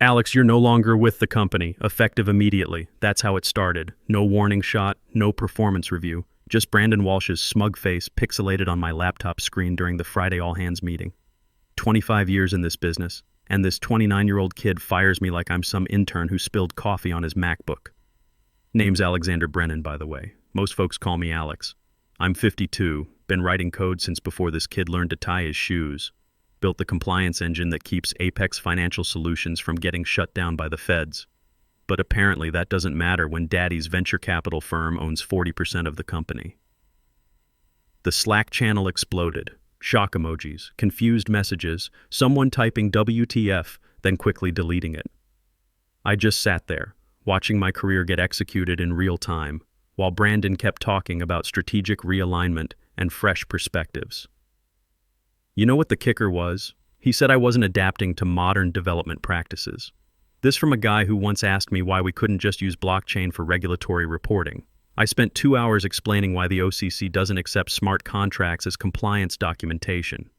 Alex, you're no longer with the company, effective immediately. That's how it started. No warning shot, no performance review. Just Brandon Walsh's smug face pixelated on my laptop screen during the Friday all-hands meeting. 25 years in this business, and this 29-year-old kid fires me like I'm some intern who spilled coffee on his MacBook. Name's Alexander Brennan, by the way. Most folks call me Alex. I'm 52, been writing code since before this kid learned to tie his shoes. Built the compliance engine that keeps Apex Financial Solutions from getting shut down by the feds. But apparently that doesn't matter when Daddy's venture capital firm owns 40% of the company. The Slack channel exploded. Shock emojis, confused messages, someone typing WTF, then quickly deleting it. I just sat there, watching my career get executed in real time, while Brandon kept talking about strategic realignment and fresh perspectives. You know what the kicker was? He said I wasn't adapting to modern development practices. This from a guy who once asked me why we couldn't just use blockchain for regulatory reporting. I spent 2 hours explaining why the OCC doesn't accept smart contracts as compliance documentation.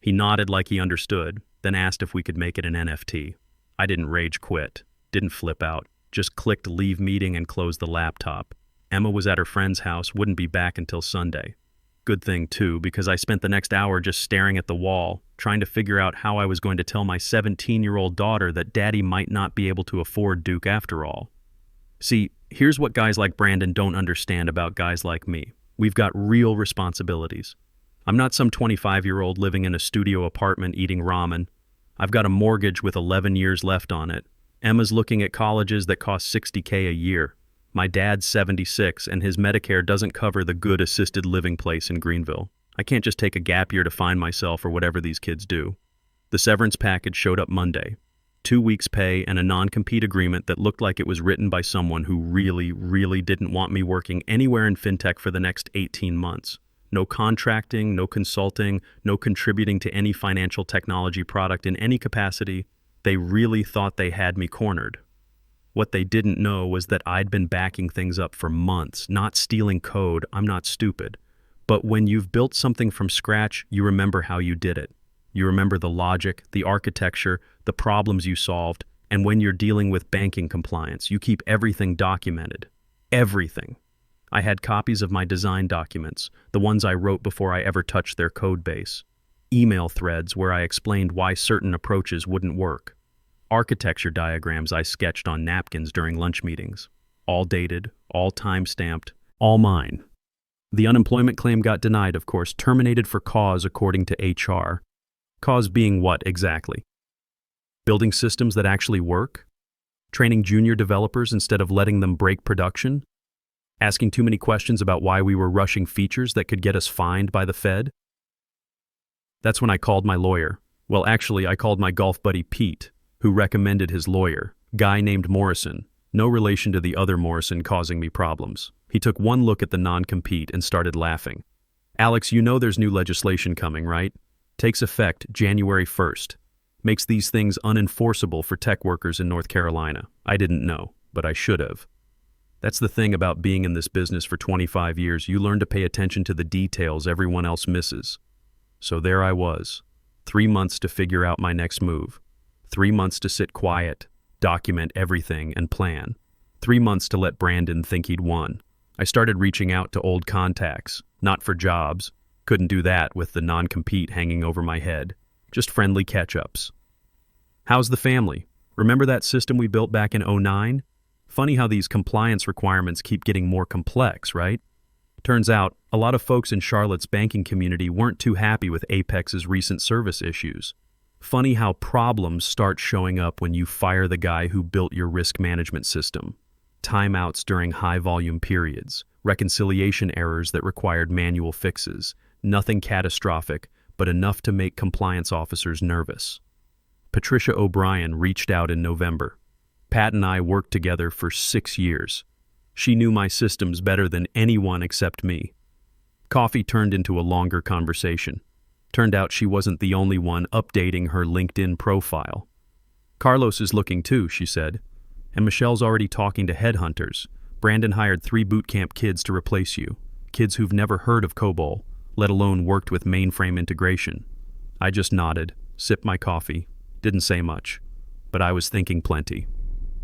He nodded like he understood, then asked if we could make it an NFT. I didn't rage quit, didn't flip out, just clicked leave meeting and closed the laptop. Emma was at her friend's house, wouldn't be back until Sunday. Good thing, too, because I spent the next hour just staring at the wall, trying to figure out how I was going to tell my 17-year-old daughter that Daddy might not be able to afford Duke after all. See, here's what guys like Brandon don't understand about guys like me. We've got real responsibilities. I'm not some 25-year-old living in a studio apartment eating ramen. I've got a mortgage with 11 years left on it. Emma's looking at colleges that cost $60K a year. My dad's 76, and his Medicare doesn't cover the good assisted living place in Greenville. I can't just take a gap year to find myself or whatever these kids do. The severance package showed up Monday. 2 weeks' pay and a non-compete agreement that looked like it was written by someone who really didn't want me working anywhere in fintech for the next 18 months. No contracting, no consulting, no contributing to any financial technology product in any capacity. They really thought they had me cornered. What they didn't know was that I'd been backing things up for months, not stealing code. I'm not stupid. But when you've built something from scratch, you remember how you did it. You remember the logic, the architecture, the problems you solved, and when you're dealing with banking compliance, you keep everything documented. Everything. I had copies of my design documents, the ones I wrote before I ever touched their code base. Email threads where I explained why certain approaches wouldn't work. Architecture diagrams I sketched on napkins during lunch meetings. All dated, all time-stamped, all mine. The unemployment claim got denied, of course, terminated for cause according to HR. Cause being what exactly? Building systems that actually work? Training junior developers instead of letting them break production? Asking too many questions about why we were rushing features that could get us fined by the Fed? That's when I called my lawyer. Well, actually, I called my golf buddy Pete, who recommended his lawyer, guy named Morrison, no relation to the other Morrison causing me problems. He took one look at the non-compete and started laughing. Alex, you know there's new legislation coming, right? Takes effect January 1st. Makes these things unenforceable for tech workers in North Carolina. I didn't know, but I should have. That's the thing about being in this business for 25 years. You learn to pay attention to the details everyone else misses. So there I was, 3 months to figure out my next move. 3 months to sit quiet, document everything, and plan. 3 months to let Brandon think he'd won. I started reaching out to old contacts, not for jobs. Couldn't do that with the non-compete hanging over my head. Just friendly catch-ups. How's the family? Remember that system we built back in '09? Funny how these compliance requirements keep getting more complex, right? Turns out, a lot of folks in Charlotte's banking community weren't too happy with Apex's recent service issues. Funny how problems start showing up when you fire the guy who built your risk management system. Timeouts during high-volume periods, reconciliation errors that required manual fixes. Nothing catastrophic, but enough to make compliance officers nervous. Patricia O'Brien reached out in November. Pat and I worked together for 6 years. She knew my systems better than anyone except me. Coffee turned into a longer conversation. Turned out she wasn't the only one updating her LinkedIn profile. Carlos is looking too, she said. And Michelle's already talking to headhunters. Brandon hired 3 bootcamp kids to replace you. Kids who've never heard of COBOL, let alone worked with mainframe integration. I just nodded, sipped my coffee, didn't say much. but I was thinking plenty.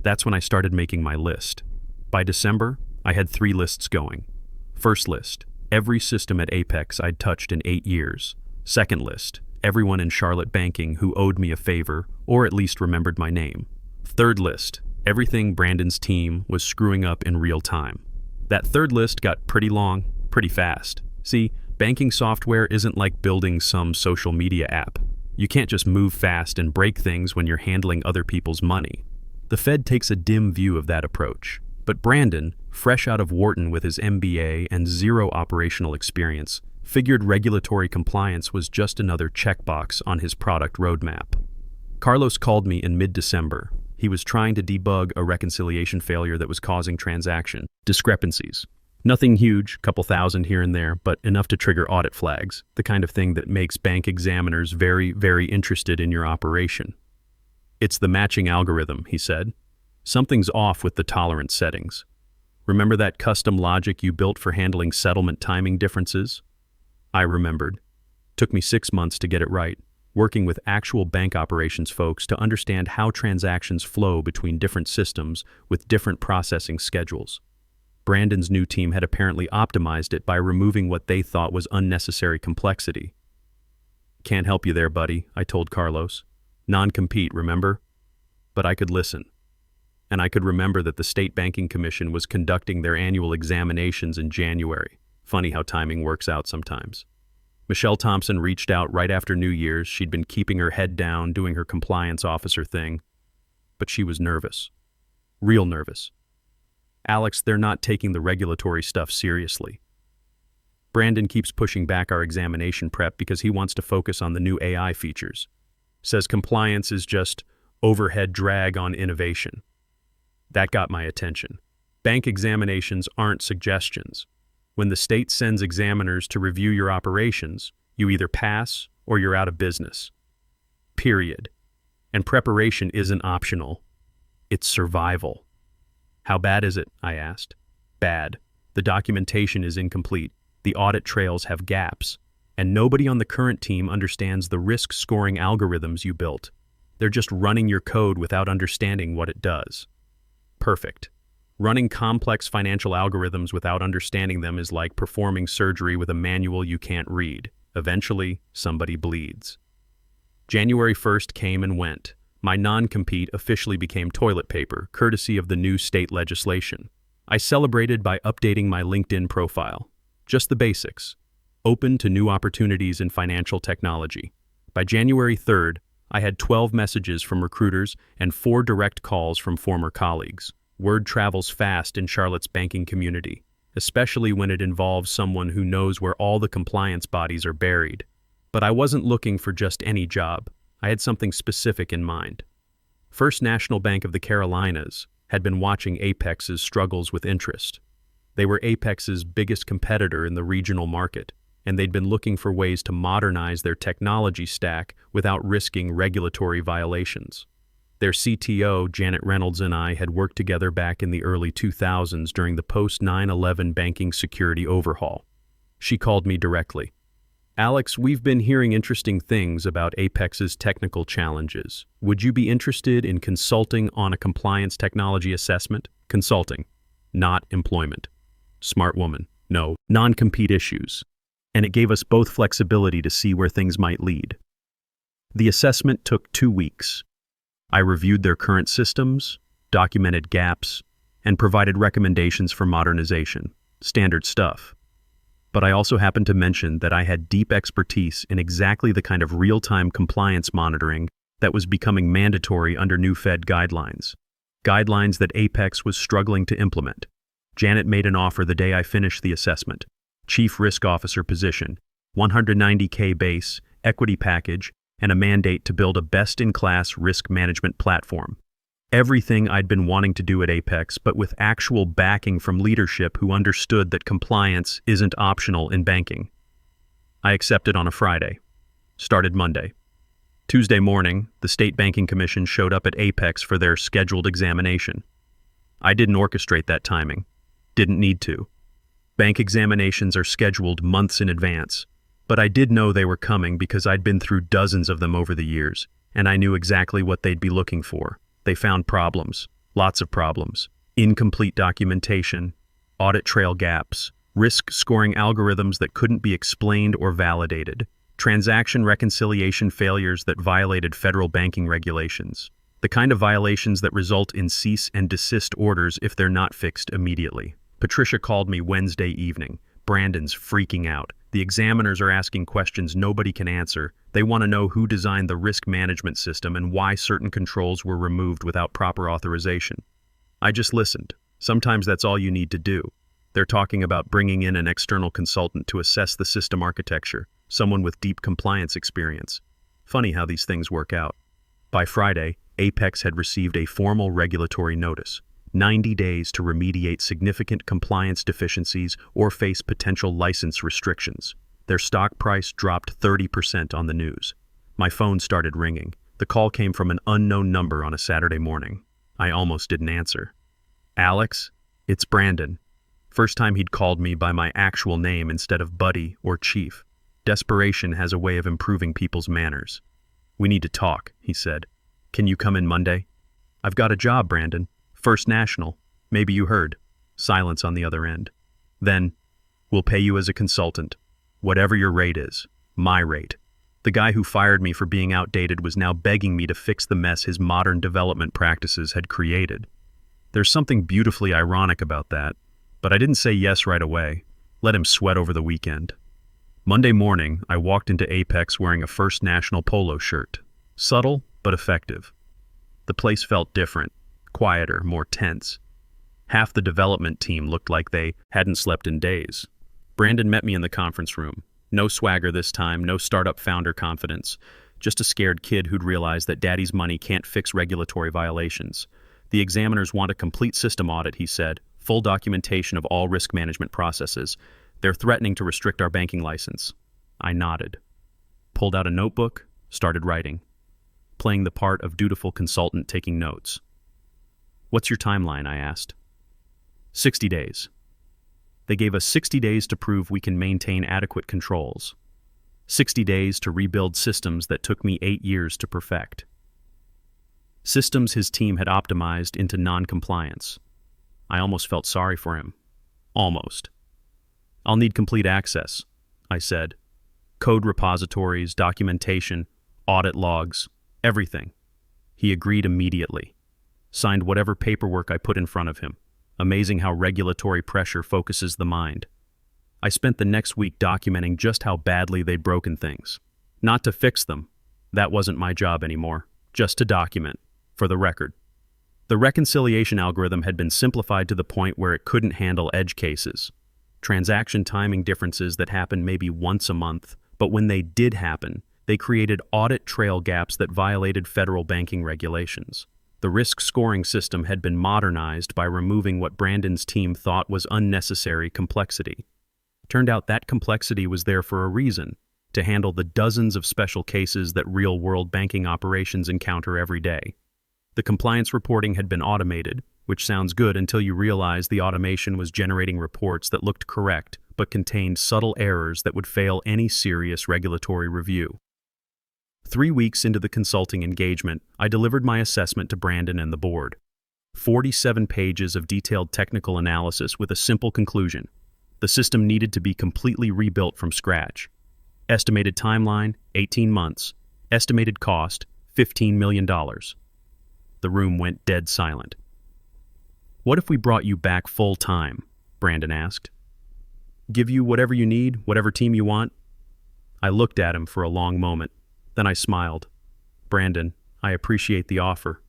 That's when I started making my list. By December, I had 3 lists going. First list, every system at Apex I'd touched in 8 years. Second list, everyone in Charlotte banking who owed me a favor or at least remembered my name. Third list, everything Brandon's team was screwing up in real time. That third list got pretty long, pretty fast. See, banking software isn't like building some social media app. You can't just move fast and break things when you're handling other people's money. The Fed takes a dim view of that approach. But Brandon, fresh out of Wharton with his MBA and 0 operational experience, figured regulatory compliance was just another checkbox on his product roadmap. Carlos called me in mid-December. He was trying to debug a reconciliation failure that was causing transaction discrepancies. Nothing huge, couple thousand here and there, but enough to trigger audit flags, the kind of thing that makes bank examiners very, very interested in your operation. It's the matching algorithm, he said. Something's off with the tolerance settings. Remember that custom logic you built for handling settlement timing differences? I remembered. Took me 6 months to get it right, working with actual bank operations folks to understand how transactions flow between different systems with different processing schedules. Brandon's new team had apparently optimized it by removing what they thought was unnecessary complexity. Can't help you there, buddy, I told Carlos. Non-compete, remember? But I could listen. And I could remember that the State Banking Commission was conducting their annual examinations in January. Funny how timing works out sometimes. Michelle Thompson reached out right after New Year's. She'd been keeping her head down, doing her compliance officer thing. But she was nervous. Real nervous. Alex, they're not taking the regulatory stuff seriously. Brandon keeps pushing back our examination prep because he wants to focus on the new AI features. Says compliance is just overhead drag on innovation. That got my attention. Bank examinations aren't suggestions. When the state sends examiners to review your operations, you either pass or you're out of business. Period. And preparation isn't optional. It's survival. How bad is it? I asked. Bad. The documentation is incomplete. The audit trails have gaps. And nobody on the current team understands the risk scoring algorithms you built. They're just running your code without understanding what it does. Perfect. Running complex financial algorithms without understanding them is like performing surgery with a manual you can't read. Eventually, somebody bleeds. January 1st came and went. My non-compete officially became toilet paper, courtesy of the new state legislation. I celebrated by updating my LinkedIn profile. Just the basics. Open to new opportunities in financial technology. By January 3rd, I had 12 messages from recruiters and 4 direct calls from former colleagues. Word travels fast in Charlotte's banking community, especially when it involves someone who knows where all the compliance bodies are buried. But I wasn't looking for just any job. I had something specific in mind. First National Bank of the Carolinas had been watching Apex's struggles with interest. They were Apex's biggest competitor in the regional market, and they'd been looking for ways to modernize their technology stack without risking regulatory violations. Their CTO, Janet Reynolds, and I had worked together back in the early 2000s during the post-9/11 banking security overhaul. She called me directly. Alex, we've been hearing interesting things about Apex's technical challenges. Would you be interested in consulting on a compliance technology assessment? Consulting, not employment. Smart woman. No, non-compete issues. And it gave us both flexibility to see where things might lead. The assessment took 2 weeks. I reviewed their current systems, documented gaps, and provided recommendations for modernization. Standard stuff. But I also happened to mention that I had deep expertise in exactly the kind of real-time compliance monitoring that was becoming mandatory under new Fed guidelines. Guidelines that Apex was struggling to implement. Janet made an offer the day I finished the assessment. Chief Risk Officer position, $190K base, equity package, and a mandate to build a best-in-class risk management platform. Everything I'd been wanting to do at Apex, but with actual backing from leadership who understood that compliance isn't optional in banking. I accepted on a Friday. Started Monday. Tuesday morning, the State Banking Commission showed up at Apex for their scheduled examination. I didn't orchestrate that timing. Didn't need to. Bank examinations are scheduled months in advance, but I did know they were coming because I'd been through dozens of them over the years. And I knew exactly what they'd be looking for. They found problems, lots of problems. Incomplete documentation, audit trail gaps, risk scoring algorithms that couldn't be explained or validated, transaction reconciliation failures that violated federal banking regulations, the kind of violations that result in cease and desist orders if they're not fixed immediately. Patricia called me Wednesday evening. Brandon's freaking out. The examiners are asking questions nobody can answer. They want to know who designed the risk management system and why certain controls were removed without proper authorization. I just listened. Sometimes that's all you need to do. They're talking about bringing in an external consultant to assess the system architecture, someone with deep compliance experience. Funny how these things work out. By Friday, Apex had received a formal regulatory notice. 90 days to remediate significant compliance deficiencies or face potential license restrictions. Their stock price dropped 30% on the news. My phone started ringing. The call came from an unknown number on a Saturday morning. I almost didn't answer. Alex, it's Brandon. First time he'd called me by my actual name instead of buddy or chief. Desperation has a way of improving people's manners. We need to talk, he said. Can you come in Monday? I've got a job, Brandon. First National. Maybe you heard. Silence on the other end. Then, we'll pay you as a consultant. Whatever your rate is. My rate. The guy who fired me for being outdated was now begging me to fix the mess his modern development practices had created. There's something beautifully ironic about that, but I didn't say yes right away. Let him sweat over the weekend. Monday morning, I walked into Apex wearing a First National polo shirt. Subtle, but effective. The place felt different. Quieter, more tense. Half the development team looked like they hadn't slept in days. Brandon met me in the conference room. No swagger this time, no startup founder confidence. Just a scared kid who'd realized that daddy's money can't fix regulatory violations. The examiners want a complete system audit, he said. Full documentation of all risk management processes. They're threatening to restrict our banking license. I nodded. Pulled out a notebook, started writing. Playing the part of dutiful consultant taking notes. What's your timeline? I asked. 60 days. They gave us 60 days to prove we can maintain adequate controls. 60 days to rebuild systems that took me 8 years to perfect. Systems his team had optimized into non-compliance. I almost felt sorry for him. Almost. I'll need complete access, I said. Code repositories, documentation, audit logs, everything. He agreed immediately. Signed whatever paperwork I put in front of him. Amazing how regulatory pressure focuses the mind. I spent the next week documenting just how badly they'd broken things. Not to fix them. That wasn't my job anymore. Just to document. For the record. The reconciliation algorithm had been simplified to the point where it couldn't handle edge cases. Transaction timing differences that happened maybe once a month, but when they did happen, they created audit trail gaps that violated federal banking regulations. The risk scoring system had been modernized by removing what Brandon's team thought was unnecessary complexity. Turned out that complexity was there for a reason, to handle the dozens of special cases that real-world banking operations encounter every day. The compliance reporting had been automated, which sounds good until you realize the automation was generating reports that looked correct but contained subtle errors that would fail any serious regulatory review. 3 weeks into the consulting engagement, I delivered my assessment to Brandon and the board. 47 pages of detailed technical analysis with a simple conclusion. The system needed to be completely rebuilt from scratch. Estimated timeline, 18 months. Estimated cost, $15 million. The room went dead silent. What if we brought you back full time? Brandon asked. Give you whatever you need, whatever team you want? I looked at him for a long moment. Then I smiled. Brandon, I appreciate the offer,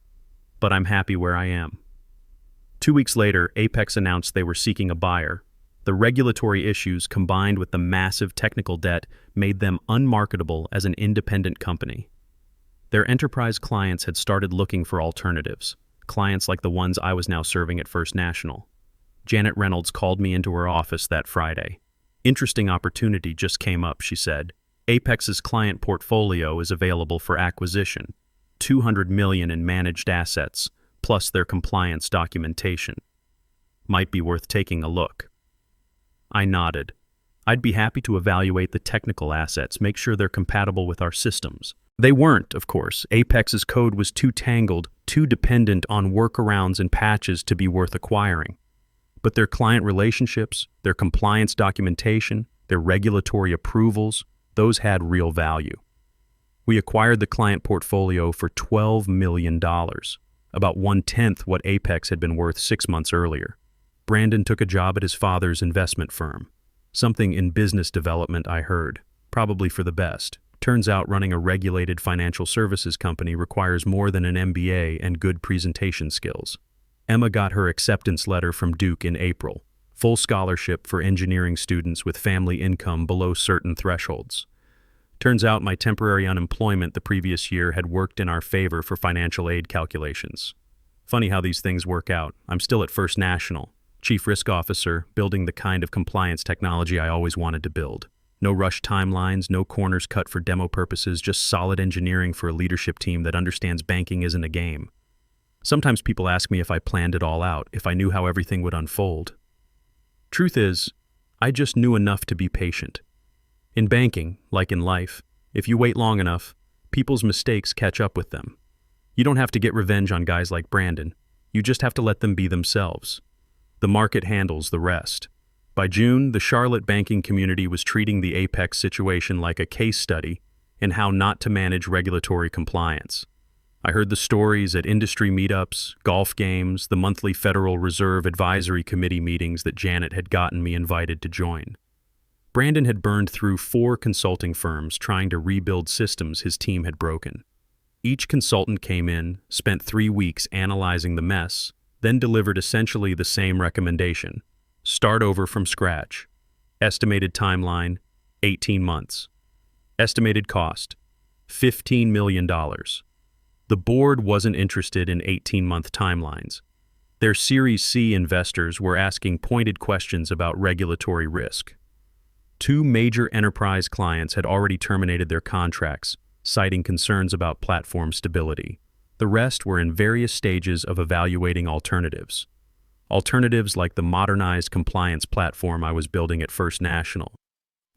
but I'm happy where I am. 2 weeks later, Apex announced they were seeking a buyer. The regulatory issues combined with the massive technical debt made them unmarketable as an independent company. Their enterprise clients had started looking for alternatives, clients like the ones I was now serving at First National. Janet Reynolds called me into her office that Friday. Interesting opportunity just came up, she said. Apex's client portfolio is available for acquisition, $200 million in managed assets, plus their compliance documentation. Might be worth taking a look. I nodded. I'd be happy to evaluate the technical assets, make sure they're compatible with our systems. They weren't, of course. Apex's code was too tangled, too dependent on workarounds and patches to be worth acquiring. But their client relationships, their compliance documentation, their regulatory approvals, those had real value. We acquired the client portfolio for $12 million, about 1/10 what Apex had been worth 6 months earlier. Brandon took a job at his father's investment firm. Something in business development, I heard, probably for the best. Turns out running a regulated financial services company requires more than an MBA and good presentation skills. Emma got her acceptance letter from Duke in April. Full scholarship for engineering students with family income below certain thresholds. Turns out my temporary unemployment the previous year had worked in our favor for financial aid calculations. Funny how these things work out. I'm still at First National, Chief Risk Officer, building the kind of compliance technology I always wanted to build. No rush timelines, no corners cut for demo purposes, just solid engineering for a leadership team that understands banking isn't a game. Sometimes people ask me if I planned it all out, if I knew how everything would unfold. Truth is, I just knew enough to be patient. In banking, like in life, if you wait long enough, people's mistakes catch up with them. You don't have to get revenge on guys like Brandon. You just have to let them be themselves. The market handles the rest. By June, the Charlotte banking community was treating the Apex situation like a case study in how not to manage regulatory compliance. I heard the stories at industry meetups, golf games, the monthly Federal Reserve Advisory Committee meetings that Janet had gotten me invited to join. Brandon had burned through 4 consulting firms trying to rebuild systems his team had broken. Each consultant came in, spent 3 weeks analyzing the mess, then delivered essentially the same recommendation. Start over from scratch. Estimated timeline, 18 months. Estimated cost, $15 million. The board wasn't interested in 18-month timelines. Their Series C investors were asking pointed questions about regulatory risk. 2 major enterprise clients had already terminated their contracts, citing concerns about platform stability. The rest were in various stages of evaluating alternatives. Alternatives like the modernized compliance platform I was building at First National.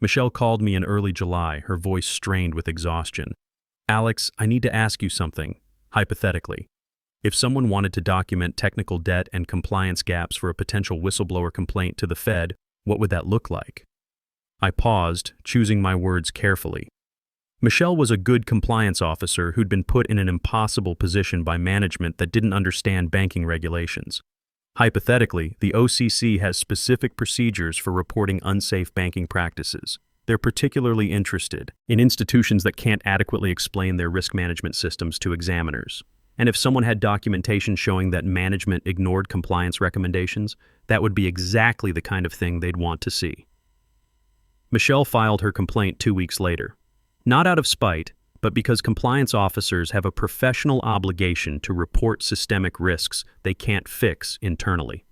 Michelle called me in early July, her voice strained with exhaustion. "Alex, I need to ask you something, hypothetically. If someone wanted to document technical debt and compliance gaps for a potential whistleblower complaint to the Fed, what would that look like?" I paused, choosing my words carefully. Michelle was a good compliance officer who'd been put in an impossible position by management that didn't understand banking regulations. Hypothetically, the OCC has specific procedures for reporting unsafe banking practices. They're particularly interested in institutions that can't adequately explain their risk management systems to examiners. And if someone had documentation showing that management ignored compliance recommendations, that would be exactly the kind of thing they'd want to see. Michelle filed her complaint 2 weeks later. Not out of spite, but because compliance officers have a professional obligation to report systemic risks they can't fix internally.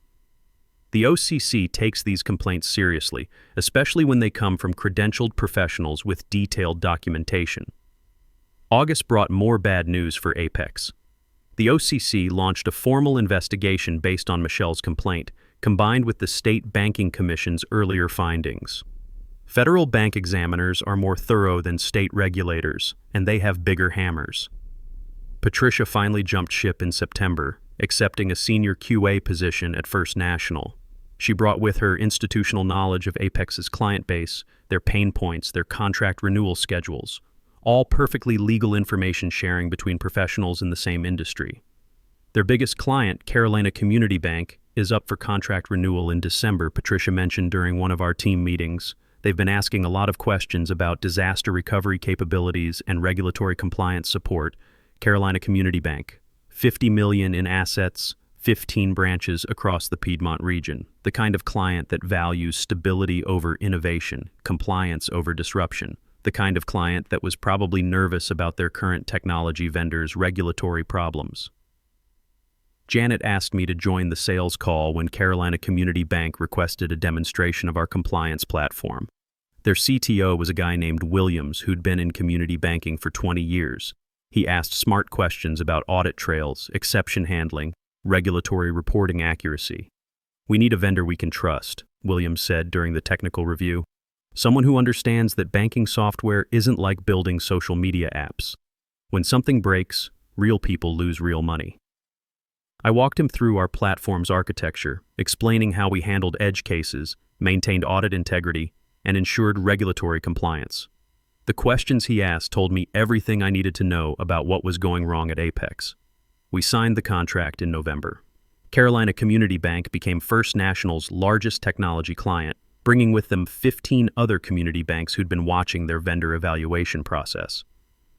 The OCC takes these complaints seriously, especially when they come from credentialed professionals with detailed documentation. August brought more bad news for Apex. The OCC launched a formal investigation based on Michelle's complaint, combined with the State Banking Commission's earlier findings. Federal bank examiners are more thorough than state regulators, and they have bigger hammers. Patricia finally jumped ship in September, accepting a senior QA position at First National. She brought with her institutional knowledge of Apex's client base, their pain points, their contract renewal schedules, all perfectly legal information sharing between professionals in the same industry. Their biggest client, Carolina Community Bank, is up for contract renewal in December, Patricia mentioned during one of our team meetings. They've been asking a lot of questions about disaster recovery capabilities and regulatory compliance support. Carolina Community Bank, $50 million in assets, 15 branches across the Piedmont region. The kind of client that values stability over innovation, compliance over disruption. The kind of client that was probably nervous about their current technology vendors' regulatory problems. Janet asked me to join the sales call when Carolina Community Bank requested a demonstration of our compliance platform. Their CTO was a guy named Williams who'd been in community banking for 20 years. He asked smart questions about audit trails, exception handling, regulatory reporting accuracy. "We need a vendor we can trust," Williams said during the technical review. Someone who understands that banking software isn't like building social media apps. When something breaks, real people lose real money. I walked him through our platform's architecture, explaining how we handled edge cases, maintained audit integrity, and ensured regulatory compliance. The questions he asked told me everything I needed to know about what was going wrong at Apex. We signed the contract in November. Carolina Community Bank became First National's largest technology client, bringing with them 15 other community banks who'd been watching their vendor evaluation process.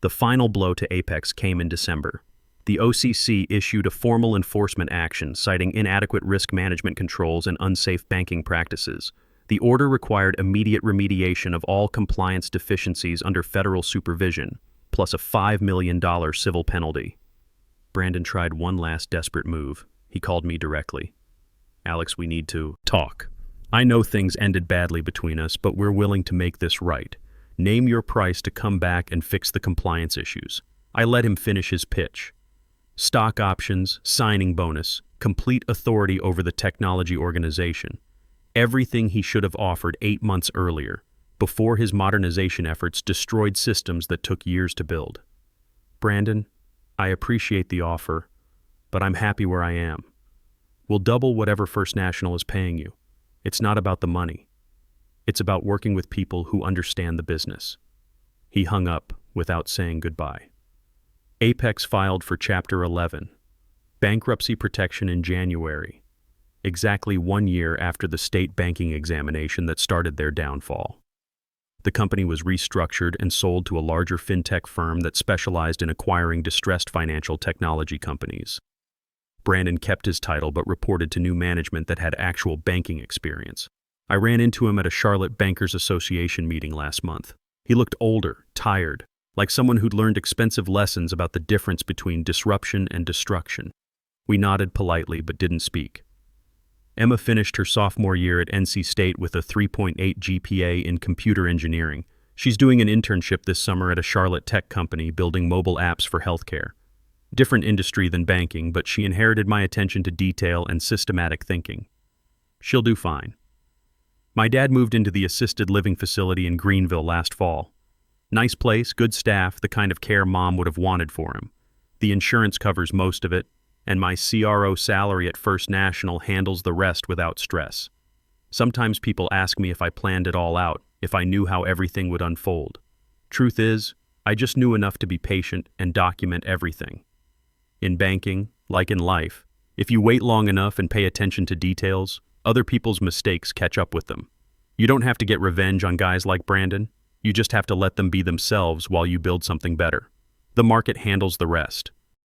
The final blow to Apex came in December. The OCC issued a formal enforcement action citing inadequate risk management controls and unsafe banking practices. The order required immediate remediation of all compliance deficiencies under federal supervision, plus a $5 million civil penalty. Brandon tried one last desperate move. He called me directly. "Alex, we need to talk. I know things ended badly between us, but we're willing to make this right. Name your price to come back and fix the compliance issues." I let him finish his pitch. Stock options, signing bonus, complete authority over the technology organization. Everything he should have offered 8 months earlier, before his modernization efforts destroyed systems that took years to build. "Brandon, I appreciate the offer, but I'm happy where I am. We'll double whatever First National is paying you. It's not about the money. It's about working with people who understand the business." He hung up without saying goodbye. Apex filed for Chapter 11, bankruptcy protection in January, exactly 1 year after the state banking examination that started their downfall. The company was restructured and sold to a larger fintech firm that specialized in acquiring distressed financial technology companies. Brandon kept his title but reported to new management that had actual banking experience. I ran into him at a Charlotte Bankers Association meeting last month. He looked older, tired, like someone who'd learned expensive lessons about the difference between disruption and destruction. We nodded politely but didn't speak. Emma finished her sophomore year at NC State with a 3.8 GPA in computer engineering. She's doing an internship this summer at a Charlotte tech company building mobile apps for healthcare. Different industry than banking, but she inherited my attention to detail and systematic thinking. She'll do fine. My dad moved into the assisted living facility in Greenville last fall. Nice place, good staff, the kind of care Mom would have wanted for him. The insurance covers most of it, and my CRO salary at First National handles the rest without stress. Sometimes people ask me if I planned it all out, if I knew how everything would unfold. Truth is, I just knew enough to be patient and document everything. In banking, like in life, if you wait long enough and pay attention to details, other people's mistakes catch up with them. You don't have to get revenge on guys like Brandon. You just have to let them be themselves while you build something better. The market handles the rest.